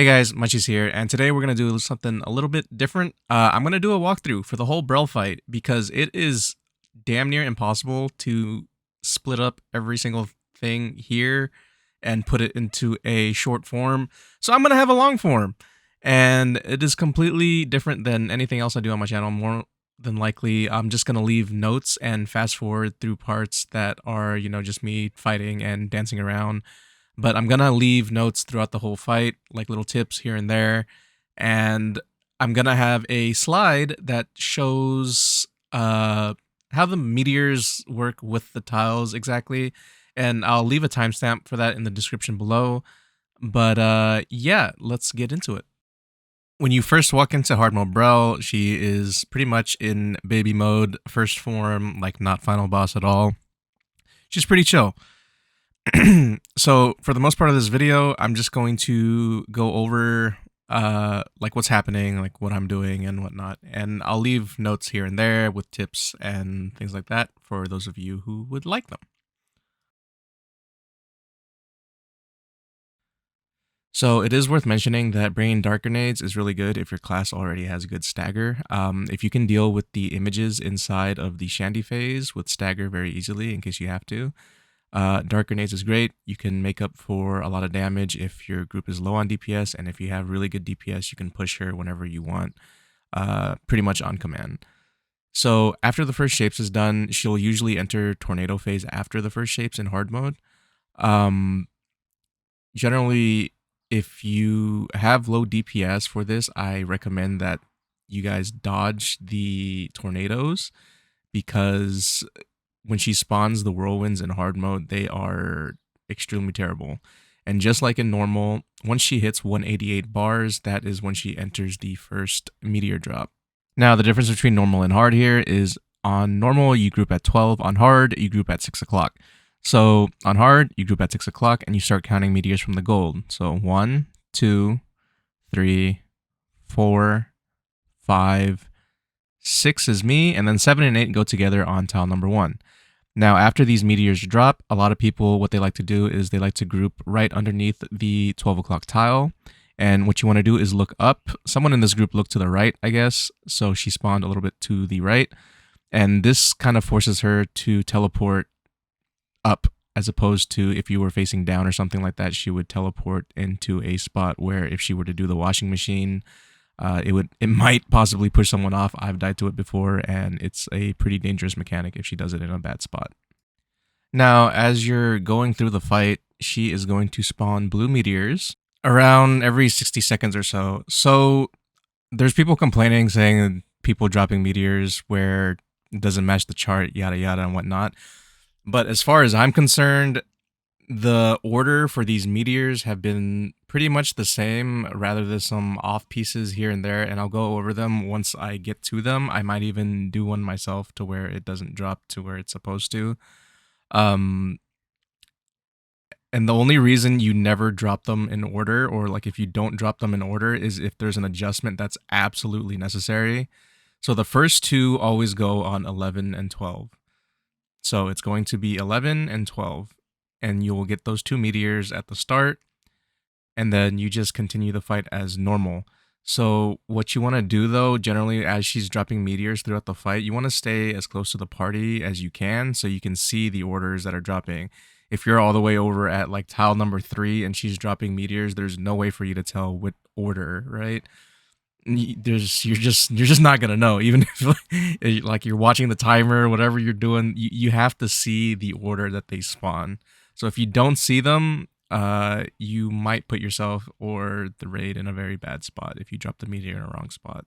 Hey guys, Muncheez here, and today we're gonna do something a little bit different. I'm gonna do a walkthrough for the whole Brel fight because it is damn near impossible to split up every single thing here and put it into a short form. So I'm gonna have a long form, and it is completely different than anything else I do on my channel. More than likely, I'm just gonna leave notes and fast forward through parts that are, just me fighting and dancing around, but I'm gonna leave notes throughout the whole fight, like little tips here and there, and I'm gonna have a slide that shows how the meteors work with the tiles exactly, and I'll leave a timestamp for that in the description below. But yeah, let's get into it. When you first walk into hard mode Brel, she is pretty much in baby mode, first form, like not final boss at all. She's pretty chill. So for the most part of this video, I'm just going to go over like what's happening, like what I'm doing and whatnot, and I'll leave notes here and there with tips and things like that for those of you who would like them. So it is worth mentioning that bringing dark grenades is really good if your class already has a good stagger. If you can deal with the images inside of the Shandy phase with stagger very easily in case you have to, dark grenades is great. You can make up for a lot of damage if your group is low on DPS, and if you have really good DPS, you can push her whenever you want, pretty much on command. So after the first shapes is done, she'll usually enter tornado phase after the first shapes in hard mode. Generally, if you have low DPS for this, I recommend that you guys dodge the tornadoes, because when she spawns the whirlwinds in hard mode, they are extremely terrible. And just like in normal, once she hits 188 bars, that is when she enters the first meteor drop. Now, the difference between normal and hard here is on normal, you group at 12. On hard, you group at 6 o'clock. So on hard, you group at 6 o'clock and you start counting meteors from the gold. So 1, 2, 3, 4, 5, 6 is me, and then 7 and 8 go together on tile number 1. Now, after these meteors drop, a lot of people, what they like to do is they like to group right underneath the 12 o'clock tile. And what you want to do is look up. Someone in this group looked to the right, I guess. So she spawned a little bit to the right. And this kind of forces her to teleport up, as opposed to if you were facing down or something like that, she would teleport into a spot where if she were to do the washing machine, it might possibly push someone off. I've died to it before, and it's a pretty dangerous mechanic if she does it in a bad spot. Now, as you're going through the fight, she is going to spawn blue meteors around every 60 seconds or so. So there's people complaining, saying people dropping meteors where it doesn't match the chart, yada yada and whatnot. But as far as I'm concerned, the order for these meteors have been pretty much the same, rather than some off pieces here and there, and I'll go over them once I get to them. I might even do one myself to where it doesn't drop to where it's supposed to. And the only reason you never drop them in order, or like if you don't drop them in order, is if there's an adjustment that's absolutely necessary. So the first two always go on 11 and 12. So it's going to be 11 and 12. And you will get those two meteors at the start, and then you just continue the fight as normal. So what you want to do, though, generally as she's dropping meteors throughout the fight, you want to stay as close to the party as you can so you can see the orders that are dropping. If you're all the way over at like tile number 3 and she's dropping meteors, there's no way for you to tell what order, right? You're just not gonna know. Even if like you're watching the timer or whatever you're doing, you have to see the order that they spawn. So if you don't see them, you might put yourself or the raid in a very bad spot if you drop the meteor in a wrong spot.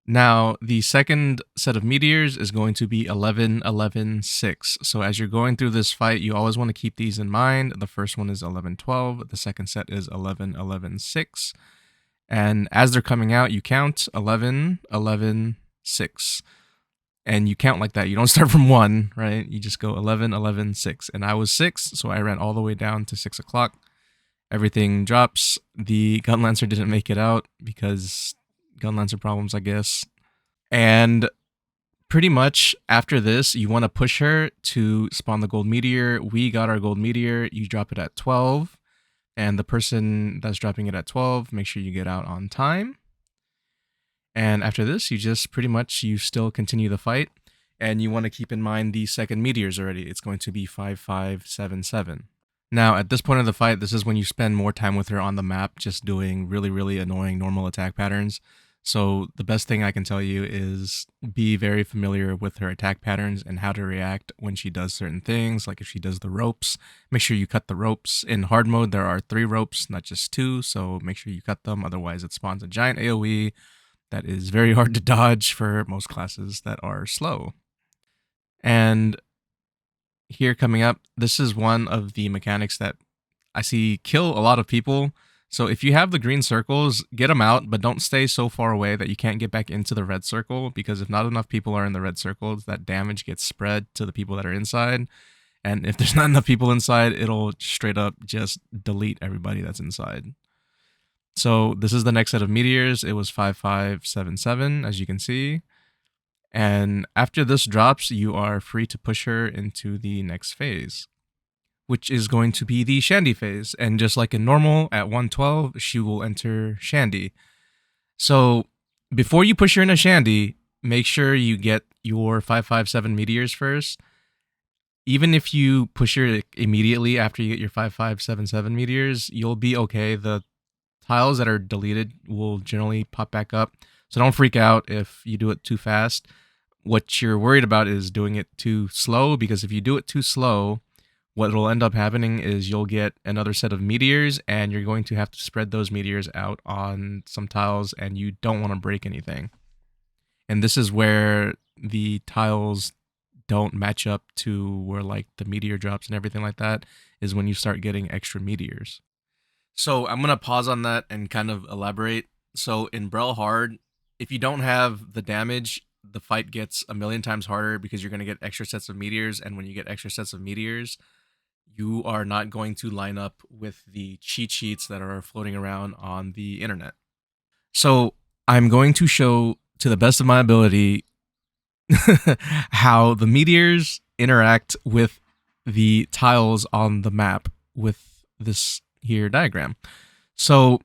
Now, the second set of meteors is going to be 11, 11, 6. So as you're going through this fight, you always want to keep these in mind. The first one is 11, 12. The second set is 11, 11, 6. And as they're coming out, you count 11, 11, 6. And you count like that. You don't start from 1, right? You just go 11, 11, 6. And I was 6, so I ran all the way down to 6 o'clock. Everything drops. The Gun Lancer didn't make it out because Gun Lancer problems, I guess. And pretty much after this, you want to push her to spawn the gold meteor. We got our gold meteor. You drop it at 12. And the person that's dropping it at 12, make sure you get out on time. And after this, you just pretty much, you still continue the fight. And you want to keep in mind the second meteors already. It's going to be 5577. Now, at this point of the fight, this is when you spend more time with her on the map, just doing really, really annoying normal attack patterns. So the best thing I can tell you is be very familiar with her attack patterns and how to react when she does certain things. Like if she does the ropes, make sure you cut the ropes. In hard mode, there are 3 ropes, not just 2, so make sure you cut them. Otherwise, it spawns a giant AoE that is very hard to dodge for most classes that are slow. And here coming up, this is one of the mechanics that I see kill a lot of people. So if you have the green circles, get them out, but don't stay so far away that you can't get back into the red circle, because if not enough people are in the red circles, that damage gets spread to the people that are inside. And if there's not enough people inside, it'll straight up just delete everybody that's inside. So this is the next set of meteors. It was 5577, as you can see. And after this drops, you are free to push her into the next phase, which is going to be the Shandy phase. And just like in normal, at 112, she will enter Shandy. So before you push her into Shandy, make sure you get your 557 meteors first. Even if you push her immediately after you get your 5577 meteors, you'll be okay. The tiles that are deleted will generally pop back up. So don't freak out if you do it too fast. What you're worried about is doing it too slow, because if you do it too slow, what will end up happening is you'll get another set of meteors, and you're going to have to spread those meteors out on some tiles, and you don't want to break anything. And this is where the tiles don't match up to where like the meteor drops and everything like that, is when you start getting extra meteors. So I'm gonna pause on that and kind of elaborate. So in Brel Hard, if you don't have the damage, the fight gets a million times harder because you're gonna get extra sets of meteors, and when you get extra sets of meteors, you are not going to line up with the cheat sheets that are floating around on the internet. So I'm going to show, to the best of my ability, how the meteors interact with the tiles on the map with this here diagram. So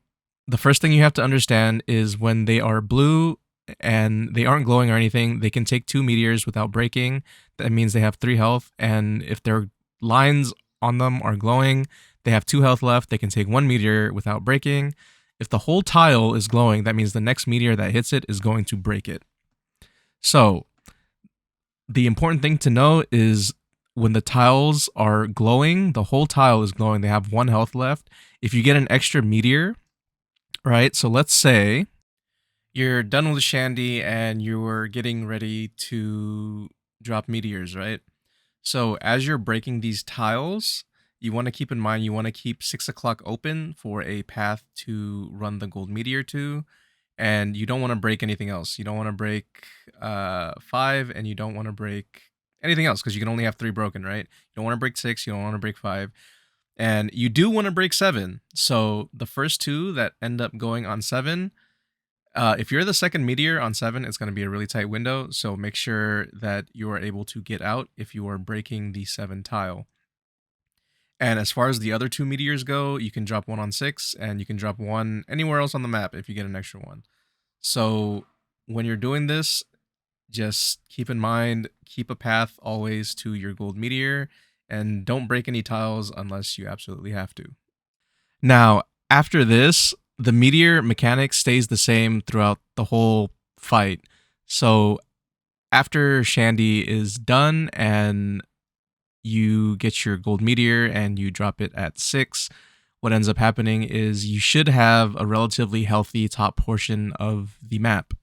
the first thing you have to understand is when they are blue and they aren't glowing or anything, they can take 2 meteors without breaking. That means they have 3 health. And if their lines on them are glowing, they have 2 health left. They can take 1 meteor without breaking. If the whole tile is glowing, that means the next meteor that hits it is going to break it. So the important thing to know is when the tiles are glowing, the whole tile is glowing. They have 1 health left. If you get an extra meteor, right? So let's say you're done with Shandy and you're getting ready to drop meteors, right? So as you're breaking these tiles, you want to keep in mind, you want to keep 6 o'clock open for a path to run the gold meteor to. And you don't want to break anything else. You don't want to break 5, and you don't want to break anything else, because you can only have 3 broken, right? You don't want to break 6, you don't want to break 5. And you do want to break 7. So the first 2 that end up going on 7, if you're the second meteor on 7, it's going to be a really tight window. So make sure that you are able to get out if you are breaking the 7 tile. And as far as the other 2 meteors go, you can drop 1 on 6, and you can drop 1 anywhere else on the map if you get an extra 1. So when you're doing this, just keep in mind, keep a path always to your gold meteor, and don't break any tiles unless you absolutely have to. Now, after this, the meteor mechanic stays the same throughout the whole fight. So after Shandy is done and you get your gold meteor and you drop it at 6, what ends up happening is you should have a relatively healthy top portion of the map.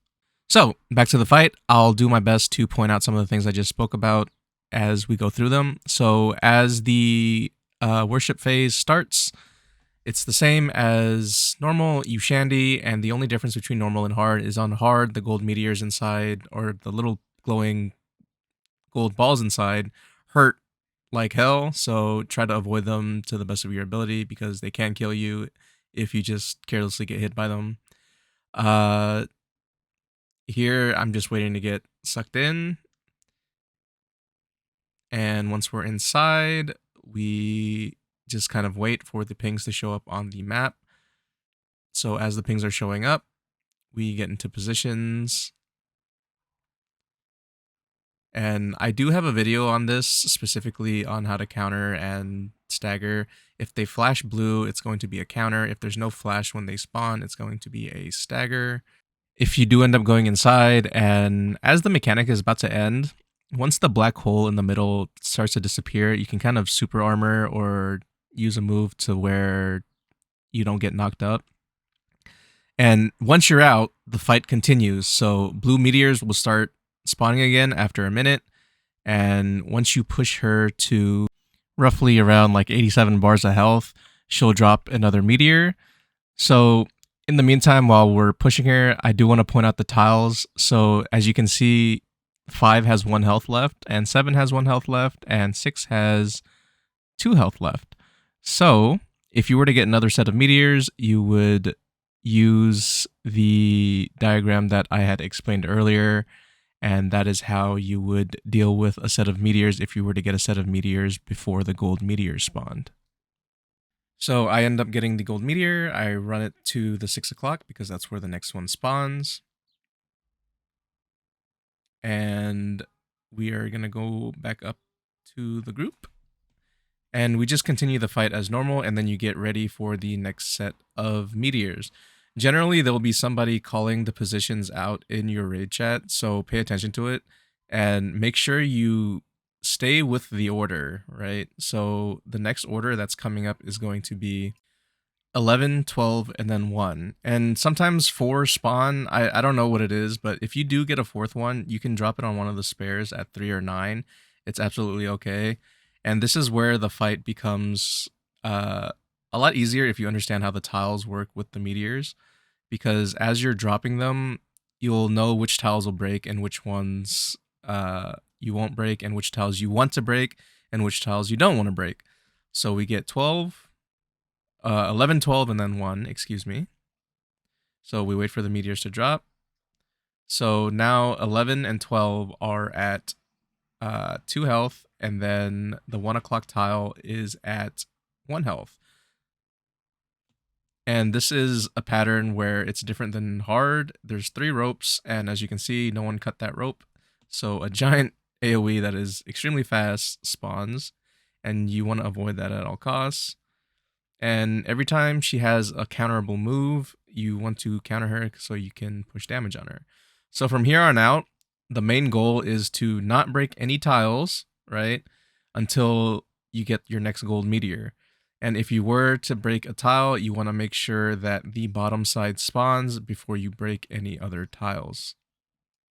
So back to the fight. I'll do my best to point out some of the things I just spoke about as we go through them. So as the worship phase starts, it's the same as normal. You Shandy, and the only difference between normal and hard is on hard, the gold meteors inside, or the little glowing gold balls inside, hurt like hell. So try to avoid them to the best of your ability, because they can kill you if you just carelessly get hit by them. Here, I'm just waiting to get sucked in. And once we're inside, we just kind of wait for the pings to show up on the map. So as the pings are showing up, we get into positions. And I do have a video on this specifically on how to counter and stagger. If they flash blue, it's going to be a counter. If there's no flash when they spawn, it's going to be a stagger. If you do end up going inside, and as the mechanic is about to end, once the black hole in the middle starts to disappear, you can kind of super armor or use a move to where you don't get knocked up. And once you're out, the fight continues. So blue meteors will start spawning again after a minute. And once you push her to roughly around like 87 bars of health, she'll drop another meteor. So in the meantime, while we're pushing her, I do want to point out the tiles. So as you can see, 5 has 1 health left, and 7 has 1 health left, and 6 has 2 health left. So if you were to get another set of meteors, you would use the diagram that I had explained earlier, and that is how you would deal with a set of meteors if you were to get a set of meteors before the gold meteor spawned. So I end up getting the gold meteor, I run it to the 6 o'clock because that's where the next one spawns. And we are going to go back up to the group. And we just continue the fight as normal, and then you get ready for the next set of meteors. Generally, there will be somebody calling the positions out in your raid chat, so pay attention to it and make sure you stay with the order, right? So the next order that's coming up is going to be 11, 12, and then 1. And sometimes 4 spawn. I don't know what it is, but if you do get a 4th one, you can drop it on one of the spares at 3 or 9. It's absolutely okay. And this is where the fight becomes a lot easier if you understand how the tiles work with the meteors, because as you're dropping them, you'll know which tiles will break and which ones you won't break, and which tiles you want to break and which tiles you don't want to break. So we get 11, 12, and then 1, excuse me. So we wait for the meteors to drop. So now 11 and 12 are at 2 health, and then the 1 o'clock tile is at 1 health. And this is a pattern where it's different than hard. There's 3 ropes, and as you can see, no one cut that rope. So a giant AoE that is extremely fast spawns, and you want to avoid that at all costs. And every time she has a counterable move, you want to counter her so you can push damage on her. So from here on out, the main goal is to not break any tiles, right, until you get your next gold meteor. And if you were to break a tile, you want to make sure that the bottom side spawns before you break any other tiles.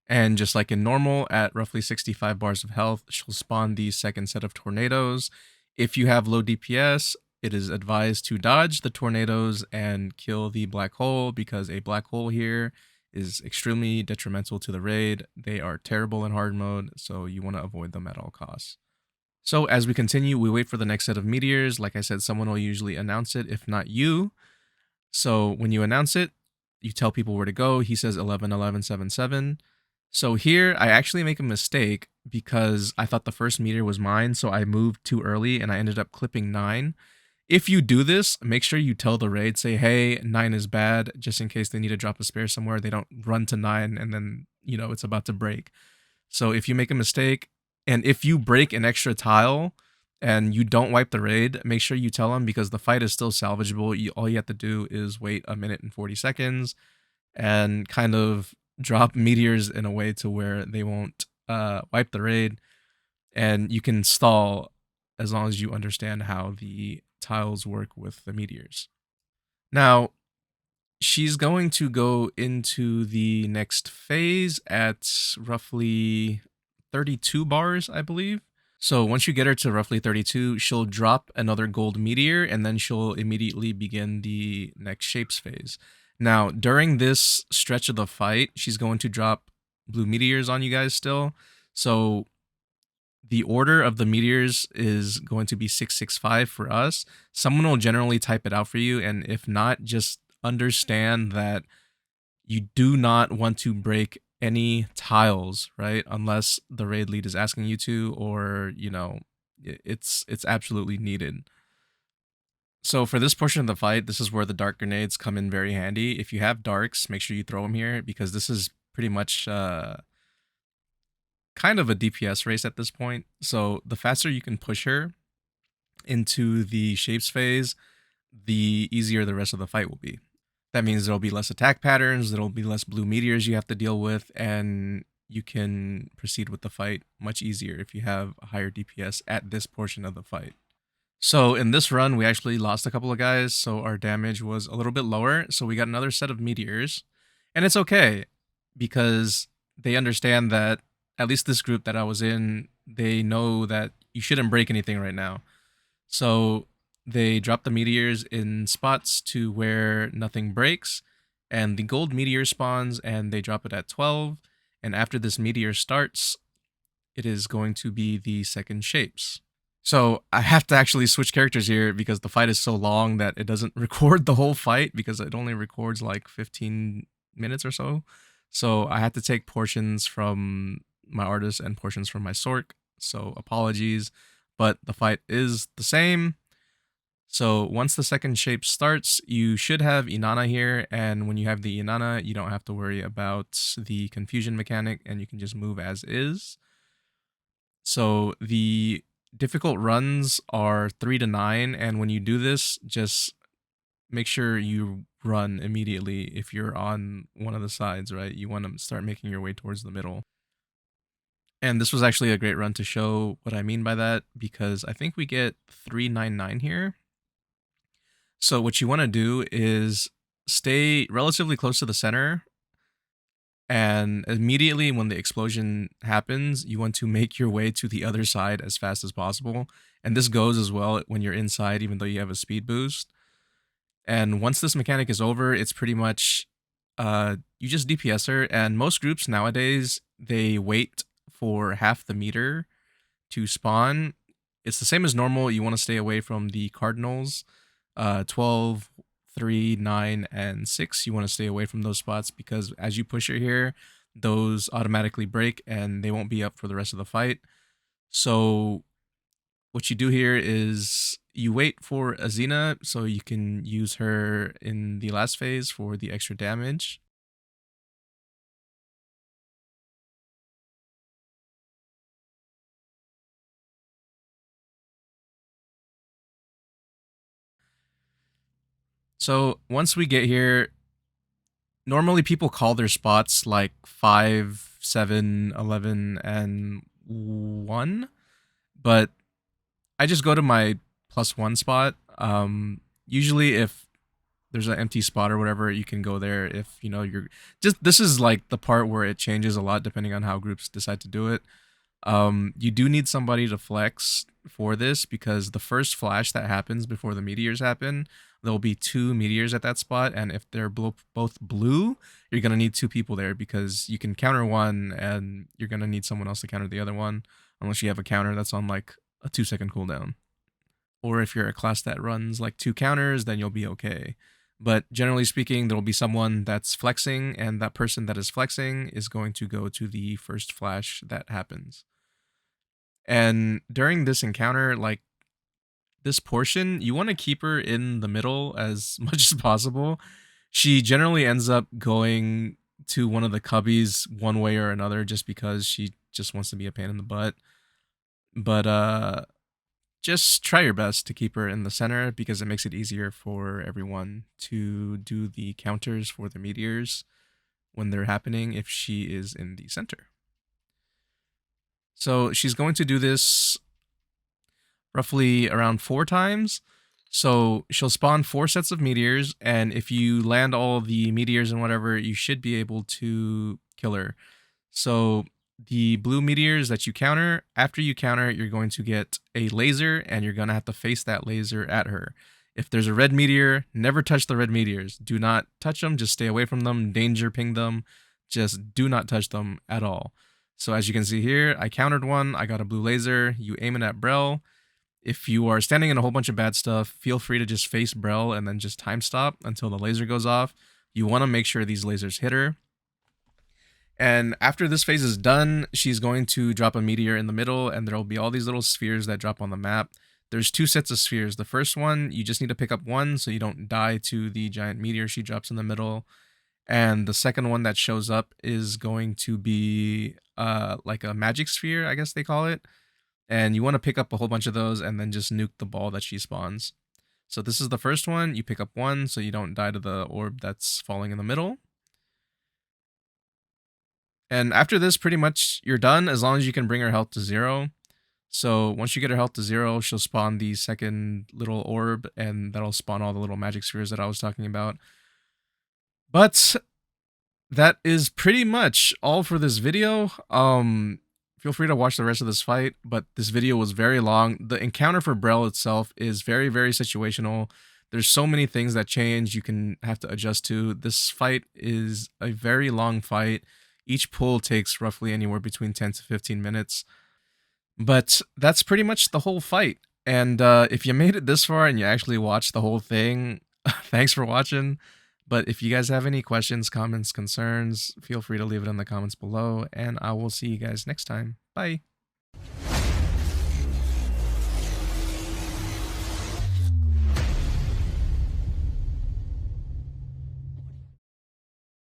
And just like in normal, at roughly 65 bars of health, she'll spawn the second set of tornadoes. If you have low DPS, it is advised to dodge the tornadoes and kill the black hole, because a black hole here is extremely detrimental to the raid. They are terrible in hard mode, so you want to avoid them at all costs. So as we continue, we wait for the next set of meteors. Like I said, someone will usually announce it, if not you. So when you announce it, you tell people where to go. He says 11, 11, 7, 7. So here, I actually make a mistake because I thought the first meteor was mine, so I moved too early and I ended up clipping 9. If you do this, make sure you tell the raid, say, hey, 9 is bad, just in case they need to drop a spare somewhere. They don't run to 9 and then, it's about to break. So if you make a mistake, and if you break an extra tile and you don't wipe the raid, make sure you tell them, because the fight is still salvageable. All you have to do is wait 1 minute and 40 seconds and kind of drop meteors in a way to where they won't wipe the raid, and you can stall as long as you understand how the tiles work with the meteors. Now, she's going to go into the next phase at roughly 32 bars, I believe. So once you get her to roughly 32, she'll drop another gold meteor, and then she'll immediately begin the next shapes phase. Now, during this stretch of the fight, she's going to drop blue meteors on you guys still. So the order of the meteors is going to be 665 for us. Someone will generally type it out for you, and if not, just understand that you do not want to break any tiles, right? Unless the raid lead is asking you to, or, it's absolutely needed. So for this portion of the fight, this is where the dark grenades come in very handy. If you have darks, make sure you throw them here because this is pretty much kind of a DPS race at this point. So the faster you can push her into the shapes phase, the easier the rest of the fight will be. That means there'll be less attack patterns, there'll be less blue meteors you have to deal with, and you can proceed with the fight much easier if you have a higher DPS at this portion of the fight. So in this run, we actually lost a couple of guys, so our damage was a little bit lower. So we got another set of meteors, and it's okay because they understand that at least this group that I was in, they know that you shouldn't break anything right now. So they drop the meteors in spots to where nothing breaks, and the gold meteor spawns, and they drop it at 12. And after this meteor starts, it is going to be the second shapes. So I have to actually switch characters here because the fight is so long that it doesn't record the whole fight because it only records like 15 minutes or so. So I had to take portions from my artist and portions from my Sork. So apologies, but the fight is the same. So once the second shape starts, you should have Inanna here, and when you have the Inanna, you don't have to worry about the confusion mechanic, and you can just move as is. So the difficult runs are 3 to 9, and when you do this, just make sure you run immediately if you're on one of the sides, right? You want to start making your way towards the middle. And this was actually a great run to show what I mean by that, because I think we get 399 here. So what you want to do is stay relatively close to the center, and immediately when the explosion happens, you want to make your way to the other side as fast as possible. And this goes as well when you're inside, even though you have a speed boost. And once this mechanic is over, it's pretty much you just DPS her. And most groups nowadays, they wait for half the meter to spawn. It's the same as normal. You want to stay away from the cardinals, 12, 3, 9, and 6. You want to stay away from those spots because as you push her here, those automatically break and they won't be up for the rest of the fight. So what you do here is you wait for Azina so you can use her in the last phase for the extra damage. So once we get here, normally people call their spots like 5, 7, 11, and 1, but I just go to my +1 spot. Usually if there's an empty spot or whatever, you can go there if you know you're just this is like the part where it changes a lot depending on how groups decide to do it. You do need somebody to flex for this because the first flash that happens before the meteors happen, there'll be 2 meteors at that spot, and if they're both blue, you're gonna need 2 people there because you can counter one and you're gonna need someone else to counter the other one unless you have a counter that's on like a 2-second cooldown. Or if you're a class that runs like 2 counters, then you'll be okay. But generally speaking, there will be someone that's flexing, and that person that is flexing is going to go to the first flash that happens. And during this encounter, like this portion, you want to keep her in the middle as much as possible. She generally ends up going to one of the cubbies one way or another just because she just wants to be a pain in the butt. But just try your best to keep her in the center because it makes it easier for everyone to do the counters for the meteors when they're happening if she is in the center. So she's going to do this roughly around 4 times. So she'll spawn 4 sets of meteors, and if you land all the meteors and whatever, you should be able to kill her. So the blue meteors that you counter, after you counter, you're going to get a laser, and you're going to have to face that laser at her. If there's a red meteor, never touch the red meteors. Do not touch them. Just stay away from them. Danger ping them. Just do not touch them at all. So as you can see here, I countered one. I got a blue laser. You aim it at Brel. If you are standing in a whole bunch of bad stuff, feel free to just face Brel and then just time stop until the laser goes off. You want to make sure these lasers hit her. And after this phase is done, she's going to drop a meteor in the middle, and there will be all these little spheres that drop on the map. there's 2 sets of spheres. The first one, you just need to pick up one so you don't die to the giant meteor she drops in the middle. And the second one that shows up is going to be like a magic sphere, I guess they call it. And you want to pick up a whole bunch of those and then just nuke the ball that she spawns. So this is the first one. You pick up one so you don't die to the orb that's falling in the middle. And after this, pretty much you're done as long as you can bring her health to 0. So once you get her health to 0, she'll spawn the second little orb, and that'll spawn all the little magic spheres that I was talking about. But that is pretty much all for this video. Feel free to watch the rest of this fight, but this video was very long. The encounter for Brel itself is very, very situational. There's so many things that change you can have to adjust to. This fight is a very long fight. Each pull takes roughly anywhere between 10 to 15 minutes. But that's pretty much the whole fight. And if you made it this far and you actually watched the whole thing, thanks for watching. But if you guys have any questions, comments, concerns, feel free to leave it in the comments below, and I will see you guys next time. Bye.